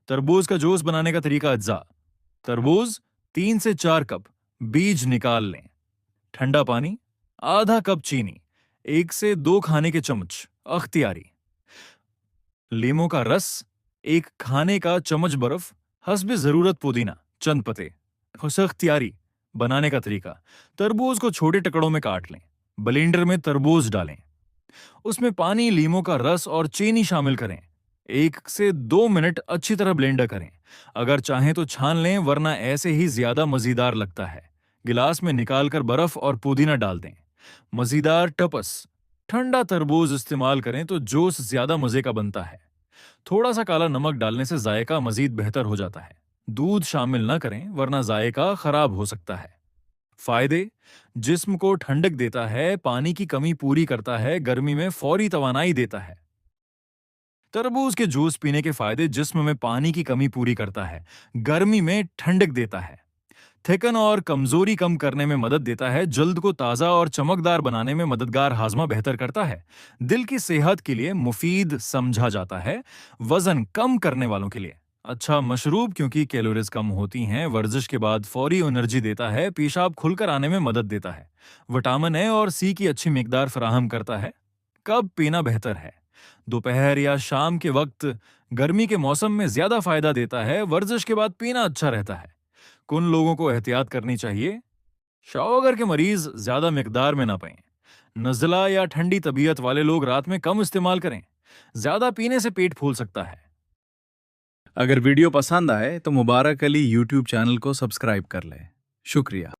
तरबूज का जूस बनाने का तरीका अज्जा। तरबूज 3 से 4 कप, बीज निकाल लें। ठंडा पानी, आधा कप चीनी, 1 से 2 खाने के चम्मच अख्तियारी। लीमू का रस, 1 खाने का चम्मच बर्फ, हस्बे जरूरत पुदीना, चंद पत्ते। खुशख्तियारी। बनाने का तरीका: तरबूज को छोटे टुकड़ों में काट लें। ब्लेंडर में तरबूज डालें। उसमें पानी, लीमू का रस और चीनी शामिल करें। 1 से 2 मिनट अच्छी तरह ब्लेंड करें। अगर चाहें तो छान लें, वरना ऐसे ही ज्यादा मजेदार लगता है। गिलास में निकालकर बर्फ और पुदीना डाल दें। मजेदार टपस। ठंडा तरबूज इस्तेमाल करें तो जूस ज्यादा मजे का बनता है। थोड़ा सा काला नमक डालने से जायका मजीद बेहतर हो जाता है। दूध शामिल न करें, वरना जायका खराब हो सकता है। फायदे: जिस्म को ठंडक देता है, पानी की कमी पूरी करता है, गर्मी में फौरी तवानाई देता है। तरबूज के जूस पीने के फायदे: जिस्म में पानी की कमी पूरी करता है, गर्मी में ठंडक देता है, थकन और कमजोरी कम करने में मदद देता है, जल्द को ताजा और चमकदार बनाने में मददगार, हाजमा बेहतर करता है, दिल की सेहत के लिए मुफीद समझा जाता है, वजन कम करने वालों के लिए अच्छा मशरूब क्योंकि कैलोरीज कम होती हैं, वर्जिश के बाद फौरी एनर्जी देता है, पेशाब खुलकर आने में मदद देता है, विटामिन ए और सी की अच्छी मिकदार फराहम करता है। कब पीना बेहतर है: दोपहर या शाम के वक्त, गर्मी के मौसम में ज्यादा फायदा देता है, वर्जिश के बाद पीना अच्छा रहता है। कुन लोगों को एहतियात करनी चाहिए: शौगर के मरीज ज्यादा मिकदार में ना पिएं। नज़ला या ठंडी तबीयत वाले लोग रात में कम इस्तेमाल करें। ज्यादा पीने से पेट फूल सकता है। अगर वीडियो पसंद आए तो मुबारक अली यूट्यूब चैनल को सब्सक्राइब कर लें। शुक्रिया।